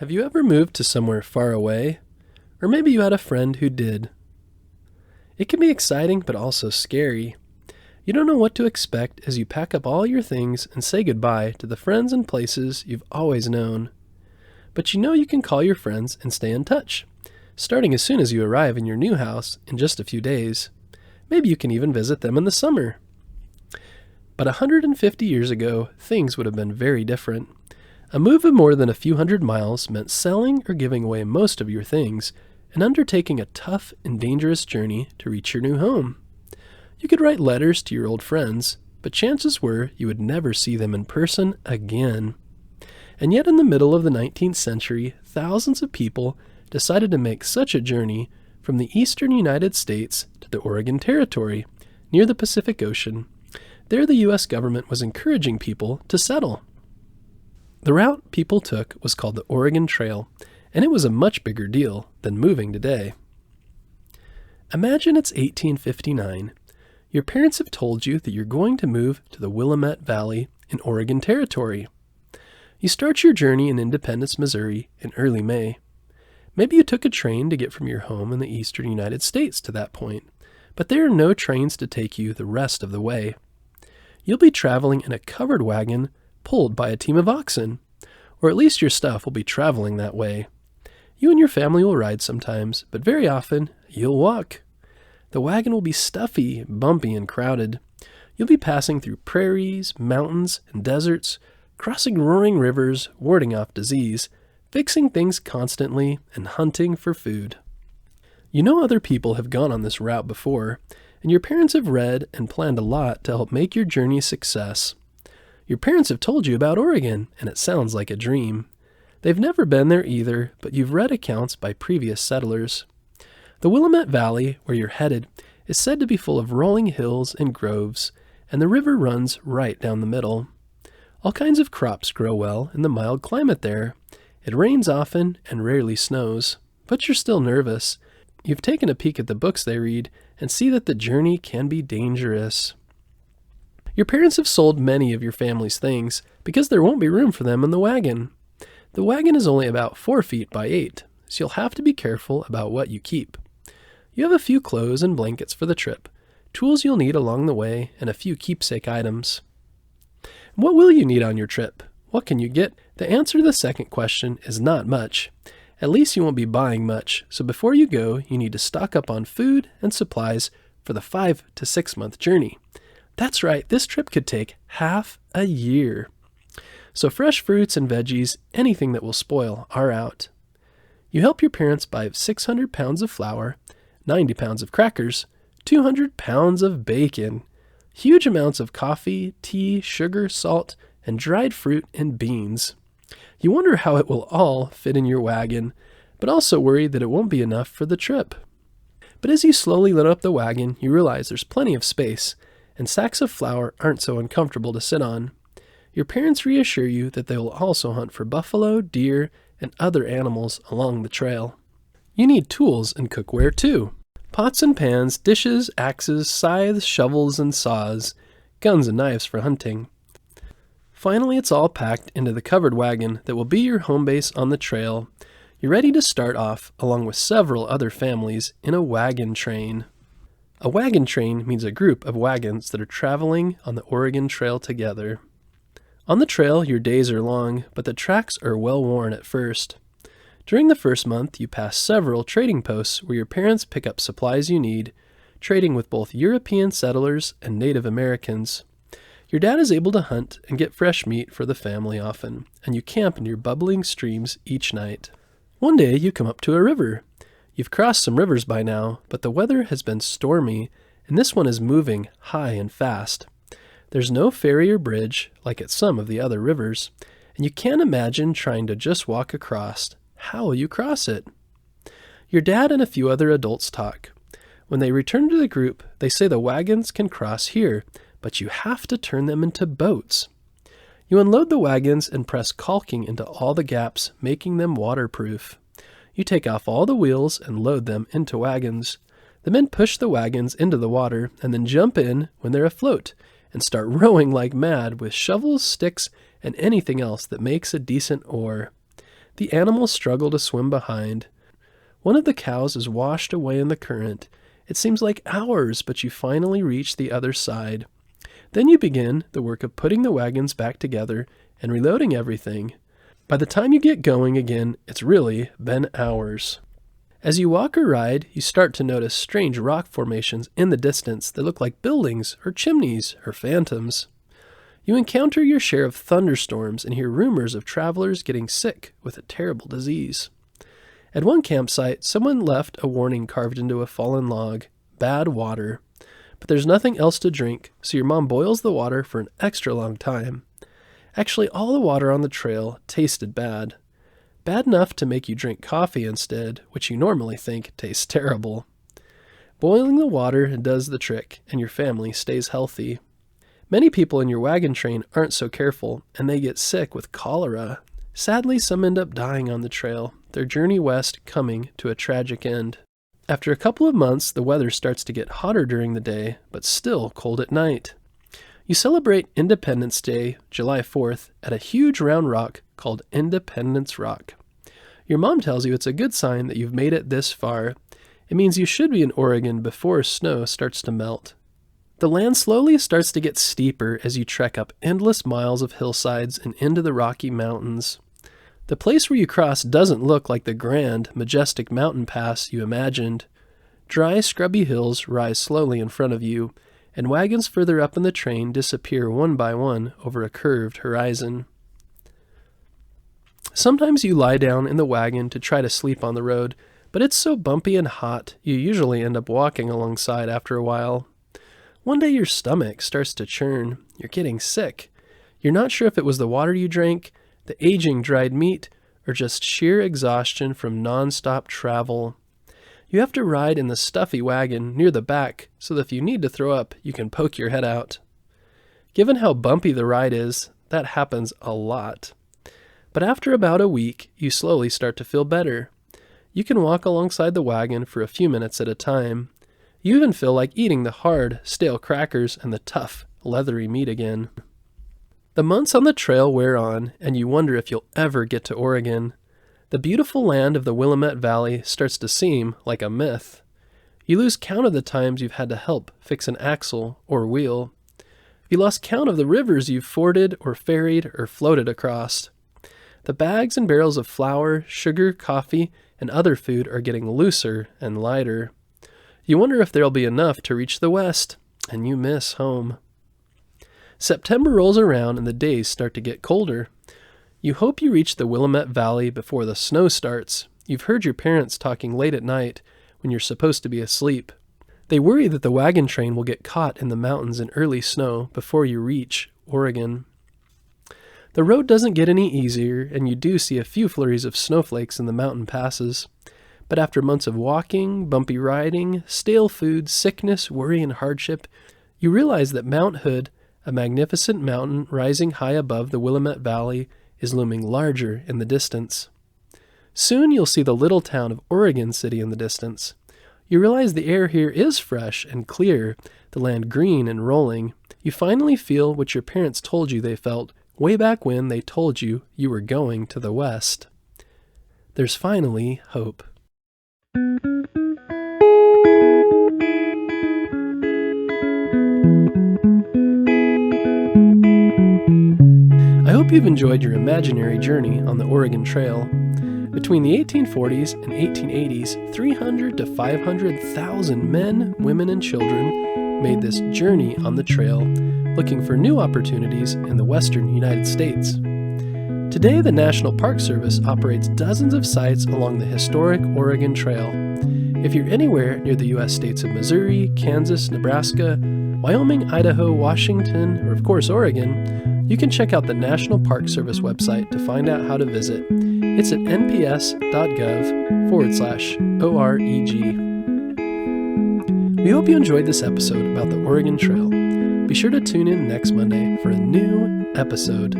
Have you ever moved to somewhere far away? Or maybe you had a friend who did. It can be exciting but also scary. You don't know what to expect as you pack up all your things and say goodbye to the friends and places you've always known. But you know you can call your friends and stay in touch, starting as soon as you arrive in your new house in just a few days. Maybe you can even visit them in the summer. But 150 years ago, things would have been very different. A move of more than a few hundred miles meant selling or giving away most of your things and undertaking a tough and dangerous journey to reach your new home. You could write letters to your old friends, but chances were you would never see them in person again. And yet in the middle of the 19th century, thousands of people decided to make such a journey from the eastern United States to the Oregon Territory, near the Pacific Ocean. There the U.S. government was encouraging people to settle. The route people took was called the Oregon Trail, and it was a much bigger deal than moving today. Imagine it's 1859. Your parents have told you that you're going to move to the Willamette Valley in Oregon Territory. You start your journey in Independence, Missouri in early May. Maybe you took a train to get from your home in the eastern United States to that point, but there are no trains to take you the rest of the way. You'll be traveling in a covered wagon pulled by a team of oxen, or at least your stuff will be traveling that way. You and your family will ride sometimes, but very often you'll walk. The wagon will be stuffy, bumpy, and crowded. You'll be passing through prairies, mountains, and deserts, crossing roaring rivers, warding off disease, fixing things constantly, and hunting for food. You know other people have gone on this route before, and your parents have read and planned a lot to help make your journey a success. Your parents have told you about Oregon, and it sounds like a dream. They've never been there either, but you've read accounts by previous settlers. The Willamette Valley, where you're headed, is said to be full of rolling hills and groves, and the river runs right down the middle. All kinds of crops grow well in the mild climate there. It rains often and rarely snows, but you're still nervous. You've taken a peek at the books they read and see that the journey can be dangerous. Your parents have sold many of your family's things because there won't be room for them in the wagon. The wagon is only about 4 feet by 8, so you'll have to be careful about what you keep. You have a few clothes and blankets for the trip, tools you'll need along the way, and a few keepsake items. What will you need on your trip? What can you get? The answer to the second question is not much. At least you won't be buying much, so before you go, you need to stock up on food and supplies for the 5 to 6 month journey. That's right, this trip could take half a year. So fresh fruits and veggies, anything that will spoil, are out. You help your parents buy 600 pounds of flour, 90 pounds of crackers, 200 pounds of bacon, huge amounts of coffee, tea, sugar, salt, and dried fruit and beans. You wonder how it will all fit in your wagon, but also worry that it won't be enough for the trip. But as you slowly load up the wagon, you realize there's plenty of space, and sacks of flour aren't so uncomfortable to sit on. Your parents reassure you that they will also hunt for buffalo, deer, and other animals along the trail. You need tools and cookware too. Pots and pans, dishes, axes, scythes, shovels, and saws, guns and knives for hunting. Finally, it's all packed into the covered wagon that will be your home base on the trail. You're ready to start off, along with several other families, in a wagon train. A wagon train means a group of wagons that are traveling on the Oregon Trail together. On the trail, your days are long, but the tracks are well worn at first. During the first month, you pass several trading posts where your parents pick up supplies you need, trading with both European settlers and Native Americans. Your dad is able to hunt and get fresh meat for the family often, and you camp near bubbling streams each night. One day, you come up to a river. You've crossed some rivers by now, but the weather has been stormy, and this one is moving high and fast. There's no ferry or bridge, like at some of the other rivers, and you can't imagine trying to just walk across. How will you cross it? Your dad and a few other adults talk. When they return to the group, they say the wagons can cross here, but you have to turn them into boats. You unload the wagons and press caulking into all the gaps, making them waterproof. You take off all the wheels and load them into wagons. The men push the wagons into the water and then jump in when they're afloat and start rowing like mad with shovels, sticks, and anything else that makes a decent oar. The animals struggle to swim behind. One of the cows is washed away in the current. It seems like hours, but you finally reach the other side. Then you begin the work of putting the wagons back together and reloading everything. By the time you get going again, it's really been hours. As you walk or ride, you start to notice strange rock formations in the distance that look like buildings or chimneys or phantoms. You encounter your share of thunderstorms and hear rumors of travelers getting sick with a terrible disease. At one campsite, someone left a warning carved into a fallen log: bad water. But there's nothing else to drink, so your mom boils the water for an extra long time. Actually, all the water on the trail tasted bad. Bad enough to make you drink coffee instead, which you normally think tastes terrible. Boiling the water does the trick, and your family stays healthy. Many people in your wagon train aren't so careful, and they get sick with cholera. Sadly, some end up dying on the trail, their journey west coming to a tragic end. After a couple of months, the weather starts to get hotter during the day, but still cold at night. You celebrate Independence Day, July 4th, at a huge round rock called Independence Rock. Your mom tells you it's a good sign that you've made it this far. It means you should be in Oregon before snow starts to melt. The land slowly starts to get steeper as you trek up endless miles of hillsides and into the Rocky Mountains. The place where you cross doesn't look like the grand, majestic mountain pass you imagined. Dry, scrubby hills rise slowly in front of you, and wagons further up in the train disappear one by one over a curved horizon. Sometimes you lie down in the wagon to try to sleep on the road, but it's so bumpy and hot, you usually end up walking alongside after a while. One day your stomach starts to churn. You're getting sick. You're not sure if it was the water you drank, the aging dried meat, or just sheer exhaustion from non-stop travel. You have to ride in the stuffy wagon near the back so that if you need to throw up, you can poke your head out. Given how bumpy the ride is, that happens a lot. But after about a week, you slowly start to feel better. You can walk alongside the wagon for a few minutes at a time. You even feel like eating the hard, stale crackers and the tough, leathery meat again. The months on the trail wear on, and you wonder if you'll ever get to Oregon. The beautiful land of the Willamette Valley starts to seem like a myth. You lose count of the times you've had to help fix an axle or wheel. You lost count of the rivers you've forded or ferried or floated across. The bags and barrels of flour, sugar, coffee, and other food are getting looser and lighter. You wonder if there'll be enough to reach the west, and you miss home. September rolls around and the days start to get colder. You hope you reach the Willamette Valley before the snow starts. You've heard your parents talking late at night when you're supposed to be asleep. They worry that the wagon train will get caught in the mountains in early snow before you reach Oregon. The road doesn't get any easier, and you do see a few flurries of snowflakes in the mountain passes. But after months of walking, bumpy riding, stale food, sickness, worry, and hardship, you realize that Mount Hood, a magnificent mountain rising high above the Willamette Valley, is looming larger in the distance. Soon you'll see the little town of Oregon City in the distance. You realize the air here is fresh and clear, the land green and rolling. You finally feel what your parents told you they felt way back when they told you you were going to the West. There's finally hope. I hope you've enjoyed your imaginary journey on the Oregon Trail. Between the 1840s and 1880s, 300 to 500,000 men, women, and children made this journey on the trail, looking for new opportunities in the western United States. Today, the National Park Service operates dozens of sites along the historic Oregon Trail. If you're anywhere near the U.S. states of Missouri, Kansas, Nebraska, Wyoming, Idaho, Washington, or of course Oregon, you can check out the National Park Service website to find out how to visit. It's at nps.gov/OREG. We hope you enjoyed this episode about the Oregon Trail. Be sure to tune in next Monday for a new episode.